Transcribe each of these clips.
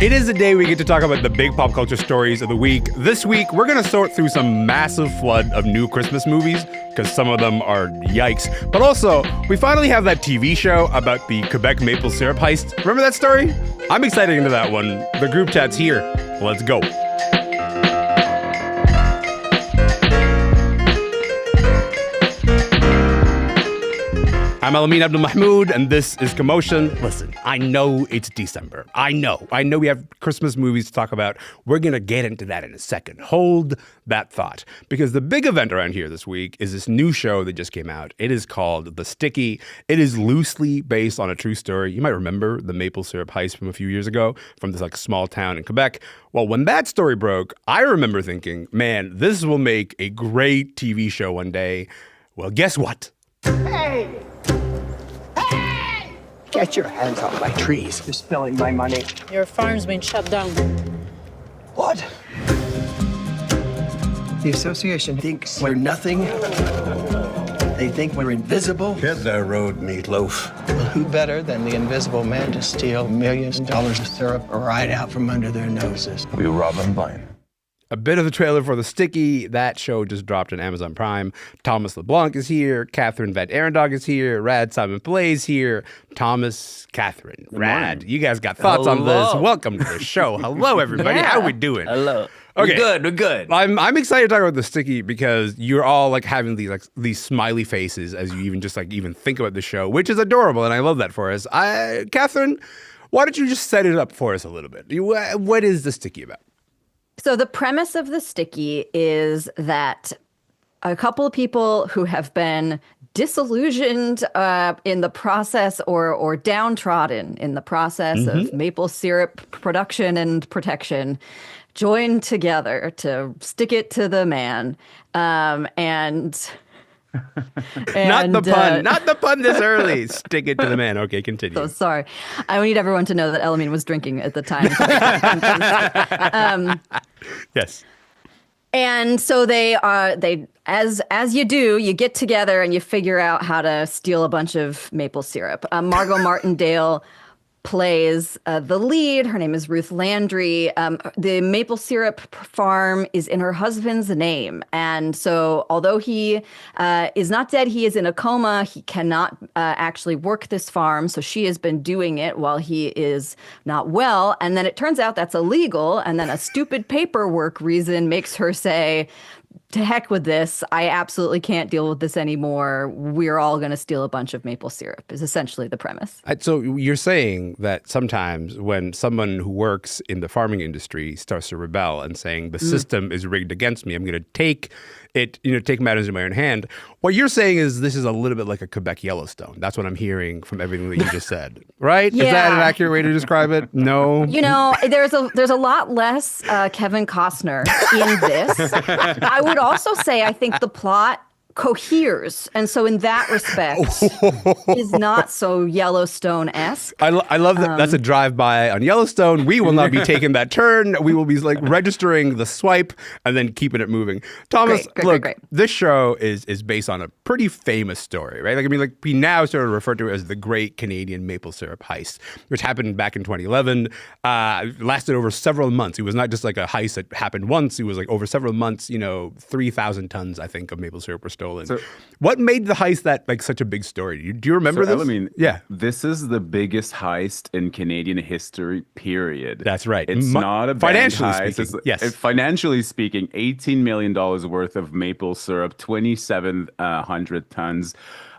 It is the day we get to talk about the big pop culture stories of the week. This week, we're going to sort through some massive flood of new Christmas movies, because some of them are yikes. But also, we finally have that TV show about the Quebec maple syrup heist. Remember that story? I'm excited into that one. The group chat's here. Let's go. I'm Elamin Abdul Mahmoud, and this is Commotion. Listen, I know it's December. I know we have Christmas movies to talk about. We're going to get into that in a second. Hold that thought, because the big event around here this week is this new show that just came out. It is called The Sticky. It is loosely based on a true story. You might remember the maple syrup heist from a few years ago from this small town in Quebec. Well, when that story broke, I remember thinking, man, this will make a great TV show one day. Well, guess what? Hey! Get your hands off my trees. You're spilling my money. Your farm's been shut down. What? The association thinks we're nothing. They think we're invisible. Hit the road, meatloaf. Well, who better than the invisible man to steal millions of dollars of syrup right out from under their noses? We rob them blind. A bit of the trailer for The Sticky. That show just dropped on Amazon Prime. Thomas Leblanc is here. Kathryn VanArendonk is here. Rad Simonpillai is here. Thomas, Kathryn, Rad. You guys got thoughts on this? Welcome to the show. Hello, everybody. Yeah. How we doing? Hello. Okay. We're good. I'm excited to talk about The Sticky because you're all having these smiley faces as you even even think about the show, which is adorable, and I love that for us. Kathryn, why don't you just set it up for us a little bit? What is The Sticky about? So the premise of The Sticky is that a couple of people who have been disillusioned in the process or downtrodden in the process of maple syrup production and protection join together to stick it to the man. Not the pun this early. Stick it to the man. Okay, continue. So sorry. I need everyone to know that Elamin was drinking at the time. Yes. And so they as you do, you get together and you figure out how to steal a bunch of maple syrup. Margot Martindale plays the lead. Her name is Ruth Landry. The maple syrup farm is in her husband's name. And so although he is not dead, he is in a coma. He cannot actually work this farm. So she has been doing it while he is not well. And then it turns out that's illegal. And then a stupid paperwork reason makes her say, to heck with this. I absolutely can't deal with this anymore. We're all going to steal a bunch of maple syrup is essentially the premise. So you're saying that sometimes when someone who works in the farming industry starts to rebel and saying the system is rigged against me, I'm going to take matters in my own hand. What you're saying is this is a little bit like a Quebec Yellowstone. That's what I'm hearing from everything that you just said, right? Yeah. Is that an accurate way to describe it? No. There's a lot less Kevin Costner in this. I would also say I think the plot coheres, and so in that respect is not so Yellowstone-esque. I love that. That's a drive-by on Yellowstone. We will not be taking that turn. We will be registering the swipe and then keeping it moving. Thomas, Great. This show is based on a pretty famous story, right? We now sort of refer to it as the Great Canadian Maple Syrup Heist, which happened back in 2011. Lasted over several months. It was not just a heist that happened once. It was over several months. 3,000 tons, I think, of maple syrup were stolen. So, what made the heist that such a big story? Do you remember this? Yeah. This is the biggest heist in Canadian history, period. That's right. It's not a financially heist. speaking. Yes. Financially speaking, $18 million worth of maple syrup, 2,700 tons.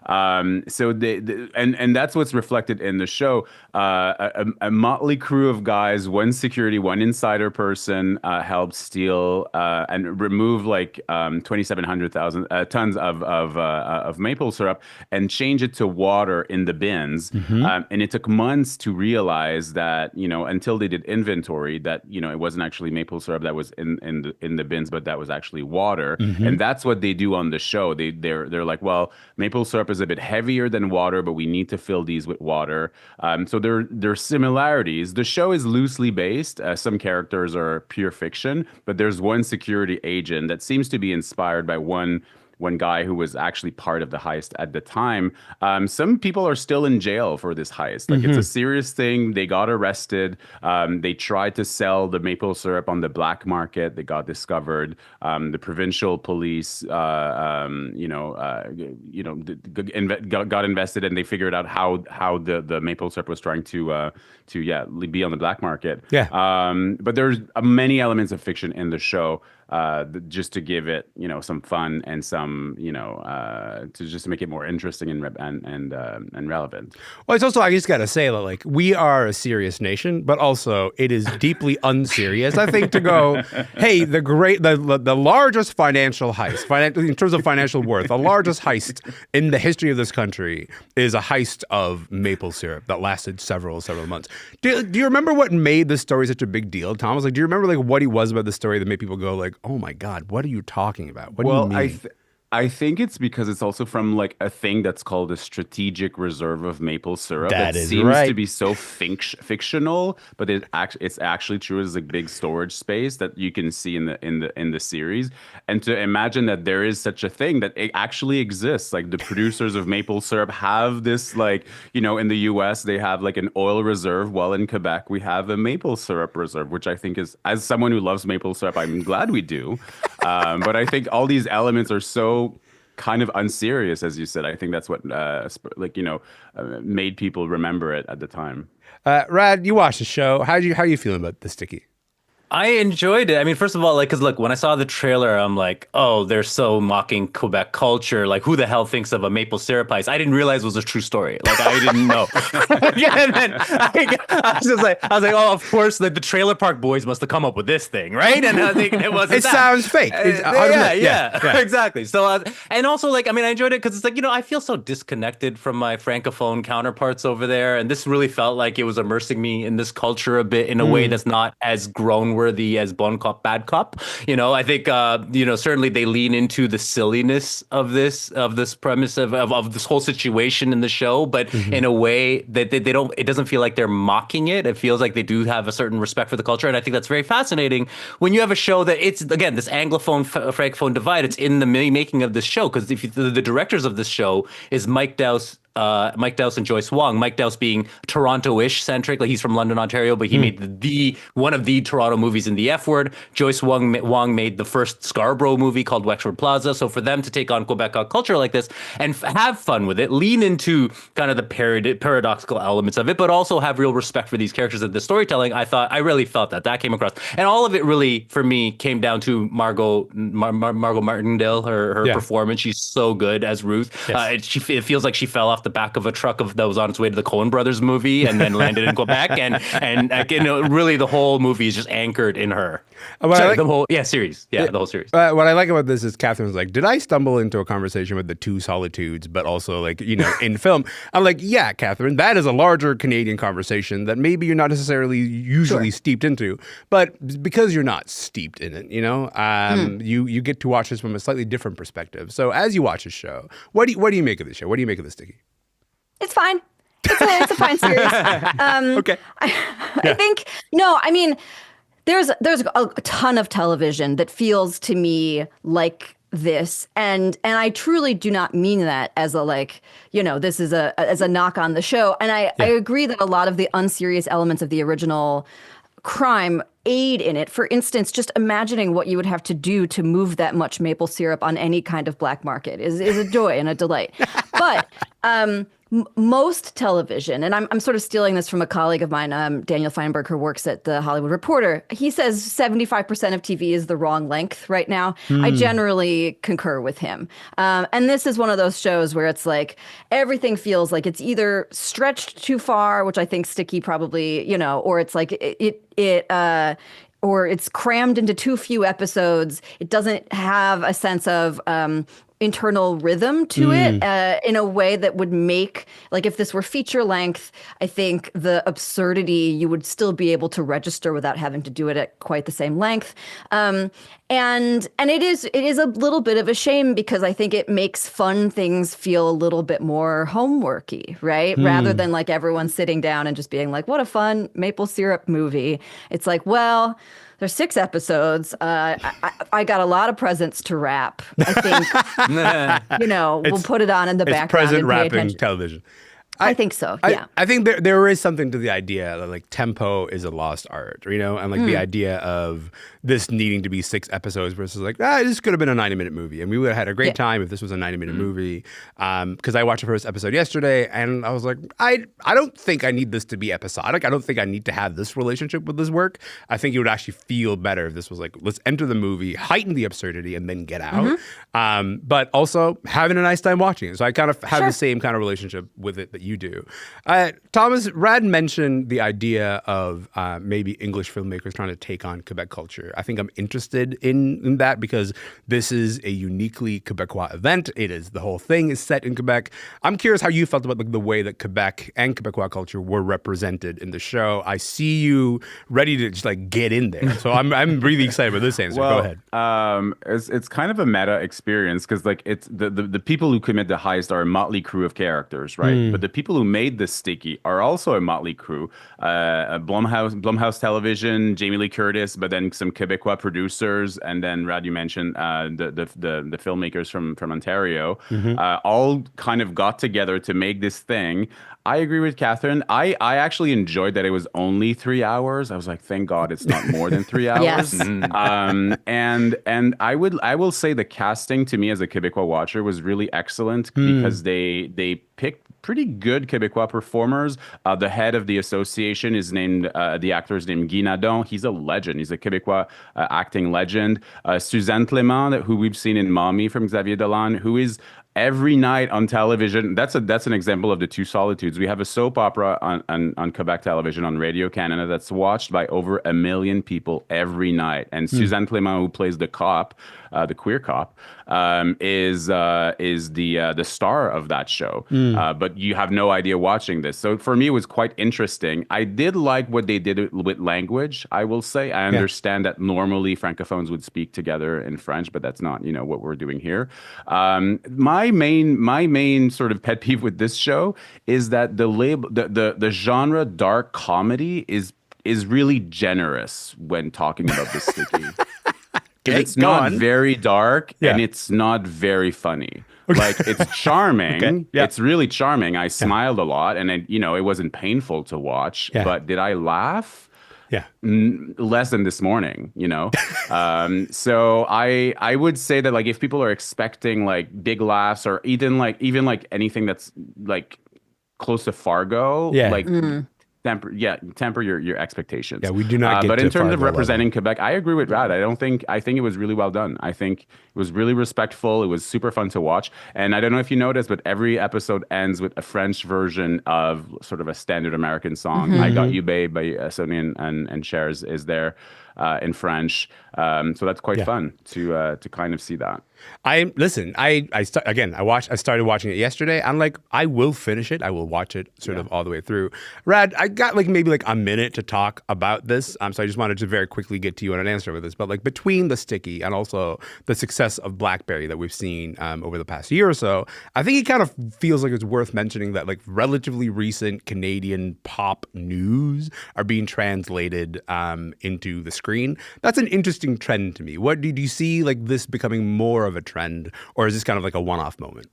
So and that's what's reflected in the show. A motley crew of guys, one security, one insider person, helped steal and remove 2,700 tons of maple syrup and change it to water in the bins. And it took months to realize that until they did inventory that it wasn't actually maple syrup that was in the bins, but that was actually water. And that's what they do on the show. They're like, well, maple syrup is a bit heavier than water, but we need to fill these with water. So there are similarities. The show is loosely based. Some characters are pure fiction, but there's one security agent that seems to be inspired by one one guy who was actually part of the heist at the time. Some people are still in jail for this heist. Like it's a serious thing. They got arrested. They tried to sell the maple syrup on the black market. They got discovered. The provincial police, got invested, and they figured out how the maple syrup was trying to be on the black market. Yeah. But there's many elements of fiction in the show, just to give it, some fun and some, to just make it more interesting and relevant. Well, it's also, I just got to say that, like, we are a serious nation, but also it is deeply unserious, I think, to go, hey, the largest financial heist, in terms of financial worth, the largest heist in the history of this country is a heist of maple syrup that lasted several months. Do you remember what made this story such a big deal, Thomas? Like, do you remember, like, what he was about the story that made people go, like, oh my God, what are you talking about? What do you mean? I think it's because it's also from like a thing that's called a strategic reserve of maple syrup. That it is seems right. to be so fictional, but it's actually true. It's a big storage space that you can see in the series. And to imagine that there is such a thing, that it actually exists. Like the producers of maple syrup have this, like, in the US they have like an oil reserve, while in Quebec we have a maple syrup reserve, which I think is, as someone who loves maple syrup, I'm glad we do. But I think all these elements are so kind of unserious, as you said. I think that's what made people remember it at the time. Rad, you watched the show. How you feeling about the Sticky? I enjoyed it. I mean, first of all, like, because look, when I saw the trailer, I'm like, oh, they're so mocking Quebec culture. Like, who the hell thinks of a maple syrup heist? I didn't realize it was a true story. Like, I didn't know. And then I was like, oh, of course, like the Trailer Park Boys must have come up with this thing, right? And I think it wasn't. It sounds fake. Yeah, exactly. So, and also, like, I mean, I enjoyed it because it's like, I feel so disconnected from my francophone counterparts over there, and this really felt like it was immersing me in this culture a bit in a way that's not as grown worthy as Bon Cop, Bad Cop. I think certainly they lean into the silliness of this premise of this whole situation in the show, but in a way that they don't. It doesn't feel like they're mocking it. It feels like they do have a certain respect for the culture, and I think that's very fascinating when you have a show that it's, again, this Anglophone Francophone divide. It's in the making of this show, because the directors of this show is Mike Dowse and Joyce Wong. Mike Dowse being Toronto-ish centric, like he's from London, Ontario, but he made one of the Toronto movies in the F Word. Joyce Wong made the first Scarborough movie called Wexford Plaza. So for them to take on Quebec culture like this and have fun with it, lean into kind of the paradoxical elements of it, but also have real respect for these characters and the storytelling, I really felt that came across. And all of it really, for me, came down to Margot Martindale, her performance. She's so good as Ruth. Yes. It feels like she fell off the back of a truck that was on its way to the Coen Brothers movie and then landed in Quebec, and really the whole movie is just anchored in her. The whole series. The whole series. What I like about this is Kathryn's like, did I stumble into a conversation with the two solitudes, but also like, in film? I'm like, yeah, Kathryn, that is a larger Canadian conversation that maybe you're not necessarily usually steeped into, but because you're not steeped in it, you get to watch this from a slightly different perspective. So as you watch the show, what do you make of the show? What do you make of the Sticky? It's fine. It's a fine series. Okay. I think, I mean, there's a ton of television that feels to me like this, and I truly do not mean that as a this is as a knock on the show. And I agree that a lot of the unserious elements of the original crime aid in it. For instance, just imagining what you would have to do to move that much maple syrup on any kind of black market is a joy and a delight. But most television, and I'm sort of stealing this from a colleague of mine, Daniel Feinberg, who works at The Hollywood Reporter. He says 75% of TV is the wrong length right now. I generally concur with him. And this is one of those shows where it's like everything feels like it's either stretched too far, which I think Sticky probably, or it's like or it's crammed into too few episodes. It doesn't have a sense of internal rhythm to it in a way that would make, like, if this were feature length, I think the absurdity you would still be able to register without having to do it at quite the same length. And And it is a little bit of a shame because I think it makes fun things feel a little bit more homeworky, right? Rather than like everyone sitting down and just being like, what a fun maple syrup movie. It's like, well, there's 6 episodes. I got a lot of presents to wrap. I think, we'll put it on in the background. Present and pay wrapping attention. television. I think so. Yeah. I think there is something to the idea that like tempo is a lost art, and like the idea of this needing to be 6 episodes versus like, this could have been a 90-minute movie. And we would have had a great time if this was a 90-minute movie. Because I watched the first episode yesterday and I was like, I don't think I need this to be episodic. I don't think I need to have this relationship with this work. I think it would actually feel better if this was like, let's enter the movie, heighten the absurdity, and then get out. But also having a nice time watching it. So I kind of have the same kind of relationship with it that you do. Thomas, Rad mentioned the idea of maybe English filmmakers trying to take on Quebec culture. I think I'm interested in that because this is a uniquely Quebecois event. The whole thing is set in Quebec. I'm curious how you felt about like the way that Quebec and Quebecois culture were represented in the show. I see you ready to just like get in there. So I'm really excited about this answer. Well, Go ahead. It's kind of a meta experience because like it's the people who commit the heist are a motley crew of characters, right? But the people who made the sticky are also a motley crew. Blumhouse Television, Jamie Lee Curtis, but then some Quebecois producers, and then Rad, you mentioned the filmmakers from Ontario, all kind of got together to make this thing. I agree with Kathryn. I actually enjoyed that it was only 3 hours. I was like, thank God it's not more than 3 hours. Yes. And I will say the casting to me as a Quebecois watcher was really excellent because they picked pretty good Quebecois performers. The head of the association is named, the actor is named Guy Nadon. He's a legend. He's a Quebecois acting legend. Suzanne Clément, who we've seen in Mommy from Xavier Dolan, who is every night on television. That's an example of the two solitudes. We have a soap opera on Quebec television, on Radio Canada, that's watched by over 1 million people every night. And Suzanne Clément, who plays the cop, the queer cop, is the star of that show. But you have no idea watching this. So for me, it was quite interesting. I did like what they did with language, I will say. I understand that normally Francophones would speak together in French, but that's not, what we're doing here. My main sort of pet peeve with this show is that the genre dark comedy is really generous when talking about the sticky. It's not very dark and it's not very funny. Like, it's charming. It's really charming. I smiled a lot, and it wasn't painful to watch. But did I laugh? Yeah. Less than this morning, So I would say that like if people are expecting like big laughs or even like anything that's like close to Fargo, like temper your expectations. Yeah, we do not get but to in terms of Fargo representing Quebec, I agree with Rad. I think it was really well done. I think it was really respectful. It was super fun to watch. And I don't know if you noticed, but every episode ends with a French version of sort of a standard American song. I Got You Babe by Sonny and Cher is there in French. So that's quite fun to kind of see that. I started watching it yesterday. I'm like, I will finish it. I will watch it sort of all the way through. Rad, I got like maybe like a minute to talk about this. So I just wanted to very quickly get to you on an answer with this. But like between the sticky and also the success of Blackberry that we've seen over the past year or so, I think it kind of feels like it's worth mentioning that like relatively recent Canadian pop news are being translated into the screen. That's an interesting trend to me. What do you see like this becoming more of a trend, or is this kind of like a one-off moment?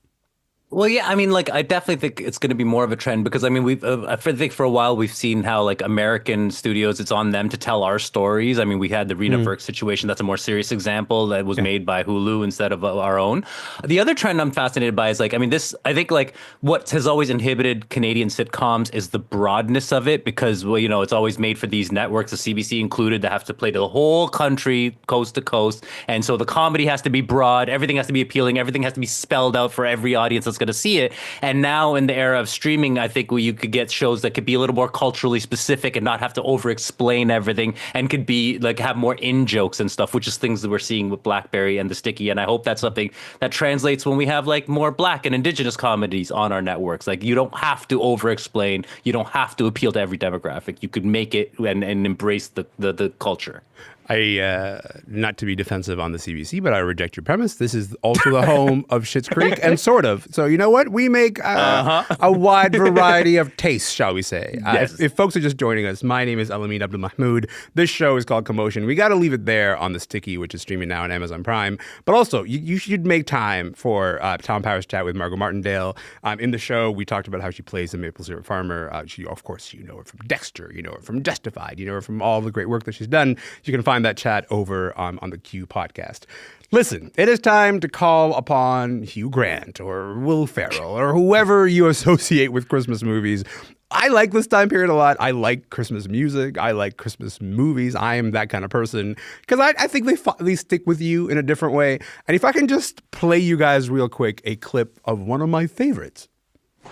Well, yeah, I mean, like, I definitely think it's going to be more of a trend because, I mean, I think for a while we've seen how, like, American studios, it's on them to tell our stories. I mean, we had the Rena Verk situation. That's a more serious example that was made by Hulu instead of our own. The other trend I'm fascinated by is, like, I mean, I think, like, what has always inhibited Canadian sitcoms is the broadness of it because, well, it's always made for these networks, the CBC included, that have to play to the whole country, coast to coast. And so the comedy has to be broad. Everything has to be appealing. Everything has to be spelled out for every audience that's going to see it. And now in the era of streaming, I think you could get shows that could be a little more culturally specific and not have to over explain everything and could be like have more in jokes and stuff, which is things that we're seeing with Blackberry and the Sticky. And I hope that's something that translates when we have like more Black and Indigenous comedies on our networks. Like, you don't have to over explain. You don't have to appeal to every demographic. You could make it and embrace the culture. Not to be defensive on the CBC, but I reject your premise. This is also the home of Schitt's Creek, and sort of. So you know what? We make a wide variety of tastes, shall we say? Yes. If folks are just joining us, my name is Elamin Abdul-Mahmoud. This show is called Commotion. We got to leave it there on the Sticky, which is streaming now on Amazon Prime. But also, you should make time for Tom Power's chat with Margot Martindale. In the show, we talked about how she plays the maple syrup farmer. Of course, you know her from Dexter. You know her from Justified. You know her from all the great work that she's done. You can find that chat over on the Q podcast. Listen, it is time to call upon Hugh Grant or Will Ferrell or whoever you associate with Christmas movies. I like this time period a lot. I like Christmas music. I like Christmas movies. I am that kind of person because I think they stick with you in a different way. And if I can just play you guys real quick a clip of one of my favorites.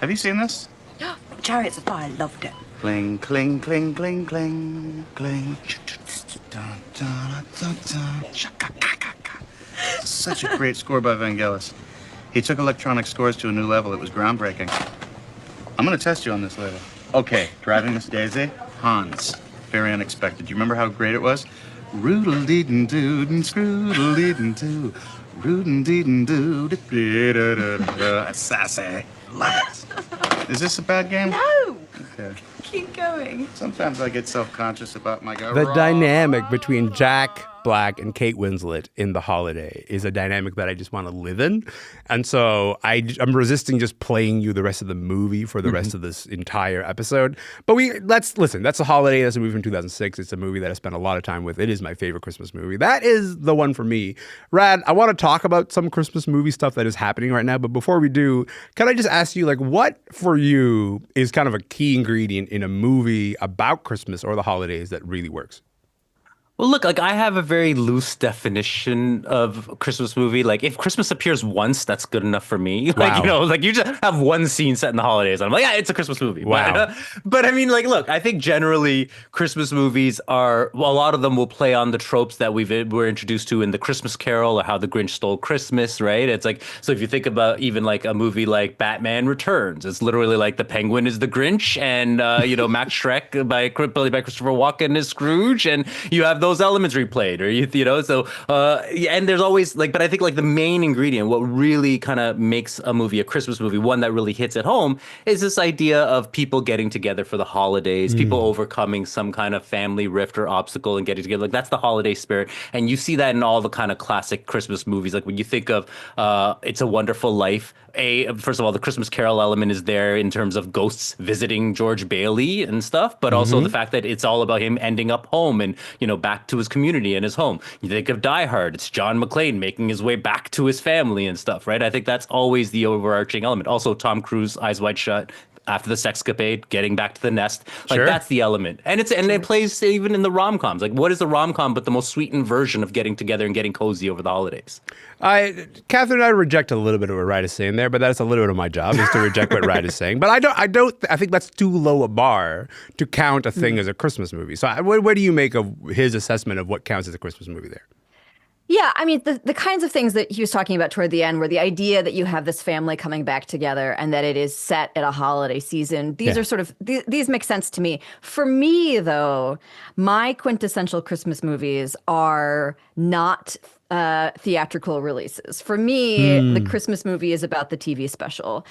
Have you seen this? Chariots of Fire, loved it. Cling, cling, cling, cling, cling, cling. Dun, dun, dun, dun. Shaka-ka-ka-ka. Such a great score by Vangelis. He took electronic scores to a new level. It was groundbreaking. I'm going to test you on this later. Okay, Driving Miss Daisy, Hans. Very unexpected. Do you remember how great it was? Roodle-dee-doo, scroodle-dee-doo, roodle-dee-doo, da-da-da-da. Sassy. Love it. Is this a bad game? No! Okay. Keep going. Sometimes I get self-conscious about my guy. The dynamic between Jack Black and Kate Winslet in The Holiday is a dynamic that I just want to live in. And so I'm resisting just playing you the rest of the movie for the rest of this entire episode. But listen, that's The Holiday. That's a movie from 2006. It's a movie that I spent a lot of time with. It is my favorite Christmas movie. That is the one for me. Rad, I want to talk about some Christmas movie stuff that is happening right now. But before we do, can I just ask you, like, what for you is kind of a key ingredient in a movie about Christmas or the holidays that really works? Well, look, like I have a very loose definition of a Christmas movie. Like if Christmas appears once, that's good enough for me. Like, Wow. you know, like you just have one scene set in the holidays. And I'm like, yeah, it's a Christmas movie. Wow. But I mean, like, look, I think generally Christmas movies a lot of them will play on the tropes that we're introduced to in The Christmas Carol or How the Grinch Stole Christmas, right? It's like, so if you think about even like a movie like Batman Returns, it's literally like the Penguin is the Grinch and, Max Shrek by Christopher Walken is Scrooge. And you have those elements replayed and there's always like, but I think like the main ingredient, what really kind of makes a movie a Christmas movie, one that really hits at home, is this idea of people getting together for the holidays, people overcoming some kind of family rift or obstacle and getting together. Like that's the holiday spirit. And you see that in all the kind of classic Christmas movies. Like when you think of It's a Wonderful Life, first of all, the Christmas Carol element is there in terms of ghosts visiting George Bailey and stuff, but also the fact that it's all about him ending up home and, back to his community and his home. You think of Die Hard, it's John McClane making his way back to his family and stuff, right? I think that's always the overarching element. Also, Tom Cruise, Eyes Wide Shut, after the sexcapade, getting back to the nest. Like Sure. That's the element. And it plays even in the rom-coms. Like what is the rom-com but the most sweetened version of getting together and getting cozy over the holidays? Kathryn, I reject a little bit of what Rad is saying there, but that's a little bit of my job is to reject what Rad is saying. But I think that's too low a bar to count a thing as a Christmas movie. So what do you make of his assessment of what counts as a Christmas movie there? Yeah, I mean, the kinds of things that he was talking about toward the end were the idea that you have this family coming back together and that it is set at a holiday season. These are sort of, these make sense to me. For me, though, my quintessential Christmas movies are not theatrical releases. For me, the Christmas movie is about the TV special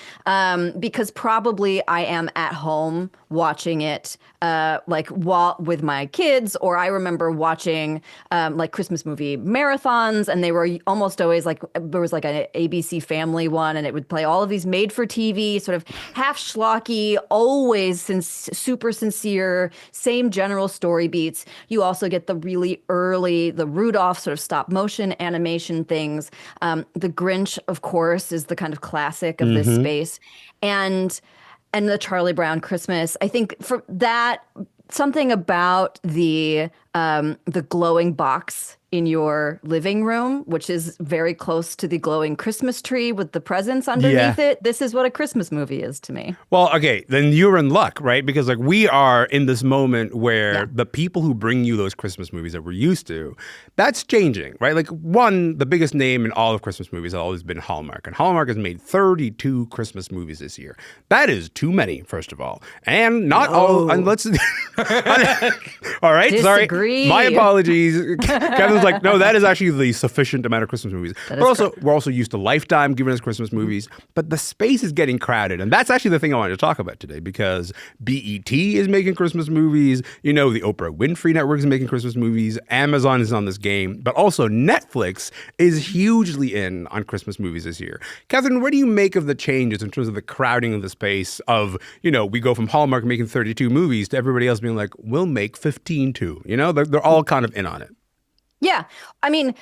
because probably I am at home watching it with my kids, or I remember watching like Christmas movie marathons, and they were almost always like there was like an ABC Family one, and it would play all of these made-for-TV, sort of half schlocky, always super sincere, same general story beats. You also get the really early, the Rudolph sort of stop motion animation things. The Grinch, of course, is the kind of classic of this space, and the Charlie Brown Christmas. I think for that, something about the glowing box in your living room, which is very close to the glowing Christmas tree with the presents underneath it. This is what a Christmas movie is to me. Well, okay, then you're in luck, right? Because like we are in this moment where the people who bring you those Christmas movies that we're used to, that's changing, right? Like the biggest name in all of Christmas movies has always been Hallmark. And Hallmark has made 32 Christmas movies this year. That is too many, first of all. And not all, and let's, all right, Disagree. sorry. My apologies. Kevin's like, no, that is actually the sufficient amount of Christmas movies. We're also used to Lifetime giving us Christmas movies, but the space is getting crowded. And that's actually the thing I wanted to talk about today, because BET is making Christmas movies. You know, the Oprah Winfrey Network is making Christmas movies. Amazon is on this game, but also Netflix is hugely in on Christmas movies this year. Kathryn, what do you make of the changes in terms of the crowding of the space of, you know, we go from Hallmark making 32 movies to everybody else being like, we'll make 15 too. You know, they're all kind of in on it. Yeah. I mean,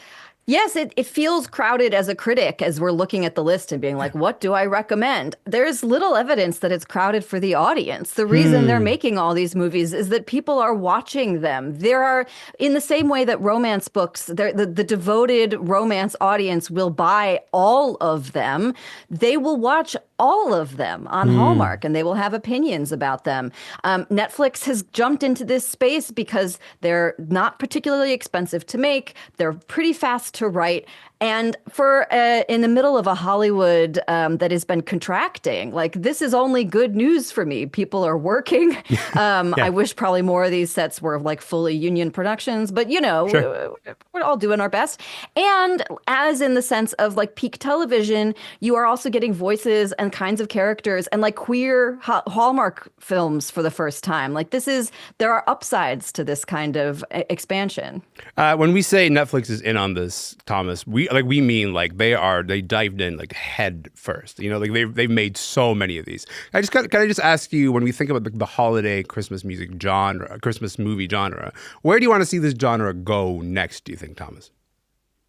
yes, it feels crowded as a critic as we're looking at the list and being like, what do I recommend? There's little evidence that it's crowded for the audience. The reason they're making all these movies is that people are watching them. There are, in the same way that romance books, the devoted romance audience will buy all of them. They will watch all of them on Hallmark, and they will have opinions about them. Netflix has jumped into this space because they're not particularly expensive to make. They're pretty fast to write. And for in the middle of a Hollywood that has been contracting, like, this is only good news for me. People are working. I wish probably more of these sets were like fully union productions, but you know, we're all doing our best. And as in the sense of like peak television, you are also getting voices and kinds of characters and like queer Hallmark films for the first time. Like there are upsides to this kind of expansion. When we say Netflix is in on this, Thomas, we mean like they dived in like head first. You know, like they've made so many of these. Can I just ask you, when we think about the holiday Christmas music genre, Christmas movie genre, where do you want to see this genre go next, do you think, Thomas?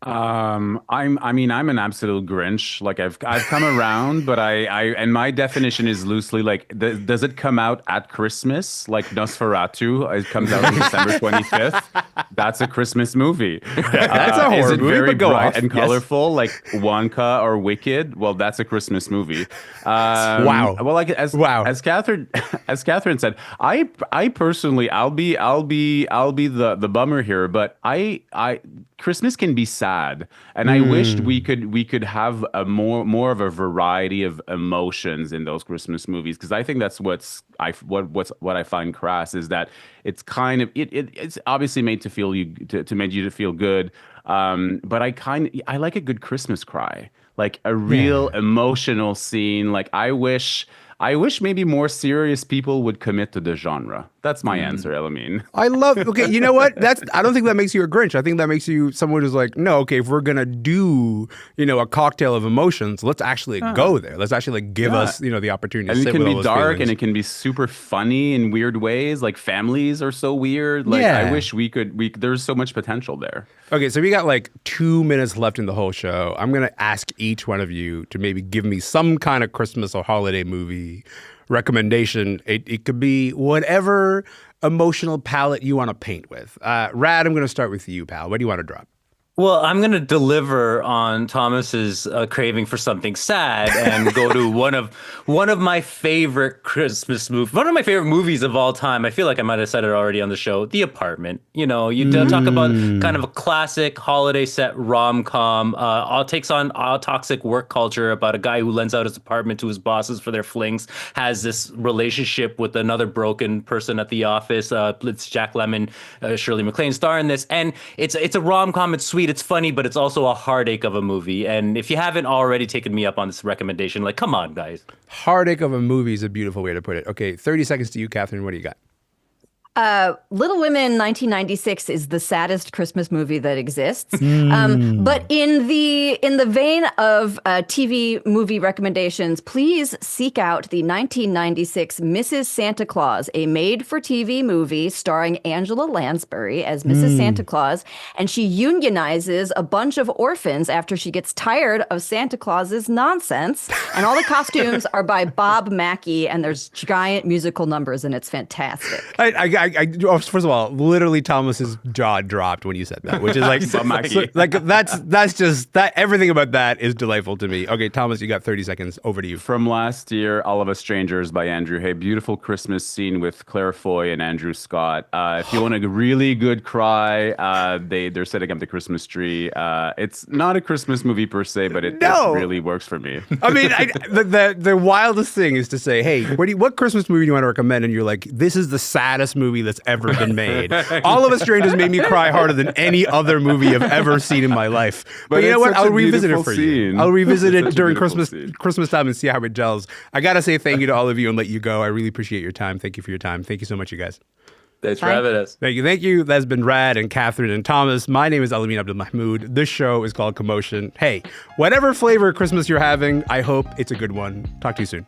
I'm an absolute Grinch. Like I've come around, but and my definition is loosely like, does it come out at Christmas? Like Nosferatu, it comes out on December 25th. That's a Christmas movie. That's a horror is it movie, very but go bright off. and colorful, like Wonka or Wicked? Well, that's a Christmas movie. Wow. Well, like as Kathryn said, I personally, I'll be the bummer here, but I Christmas can be sad, and I wished we could have a more of a variety of emotions in those Christmas movies, because I think that's what I find crass is that it's kind of it's obviously made to feel to make you to feel good, but I like a good Christmas cry, like a real emotional scene. Like I wish maybe more serious people would commit to the genre. That's my answer, Elamin. Okay, you know what? I don't think that makes you a Grinch. I think that makes you someone who's like, no, okay, if we're going to do, a cocktail of emotions, let's actually go there. Let's actually give us, the opportunity to sit with all those those dark feelings. And it can be super funny in weird ways. Like families are so weird. Like I wish there's so much potential there. Okay, so we got like 2 minutes left in the whole show. I'm going to ask each one of you to maybe give me some kind of Christmas or holiday movie recommendation. It could be whatever emotional palette you want to paint with. Rad, I'm going to start with you, pal. What do you want to drop? Well, I'm going to deliver on Thomas's craving for something sad and go to one of my favorite Christmas movies, one of my favorite movies of all time. I feel like I might have said it already on the show, The Apartment. You talk about kind of a classic holiday set rom-com, takes on a toxic work culture about a guy who lends out his apartment to his bosses for their flings, has this relationship with another broken person at the office. It's Jack Lemmon, Shirley MacLaine star in this. And it's a rom-com. It's sweet. It's funny, but it's also a heartache of a movie. And if you haven't already taken me up on this recommendation, like, come on, guys. Heartache of a movie is a beautiful way to put it. Okay, 30 seconds to you, Kathryn. What do you got? Little Women 1996 is the saddest Christmas movie that exists. But in the vein of TV movie recommendations, please seek out the 1996 Mrs. Santa Claus, a made-for-TV movie starring Angela Lansbury as Mrs. Santa Claus, and she unionizes a bunch of orphans after she gets tired of Santa Claus's nonsense. And all the costumes are by Bob Mackie, and there's giant musical numbers, and it's fantastic. I first of all, literally Thomas's jaw dropped when you said that, which is like, that's just that. Everything about that is delightful to me. Okay, Thomas, you got 30 seconds. Over to you. From last year, All of Us Strangers by Andrew Hay. Beautiful Christmas scene with Claire Foy and Andrew Scott. If you want a really good cry, they're setting up the Christmas tree. It's not a Christmas movie per se, but it really works for me. I mean, the wildest thing is to say, hey, what Christmas movie do you want to recommend? And you're like, this is the saddest movie that's ever been made. All of Us Strangers made me cry harder than any other movie I've ever seen in my life. But you know what? I'll revisit it for you. I'll revisit it during Christmas time and see how it gels. I got to say thank you to all of you and let you go. I really appreciate your time. Thank you for your time. Thank you so much, you guys. Thanks for having us. Thank you. That's been Rad and Kathryn and Thomas. My name is Elamin Abdul-Mahmoud. This show is called Commotion. Hey, whatever flavor Christmas you're having, I hope it's a good one. Talk to you soon.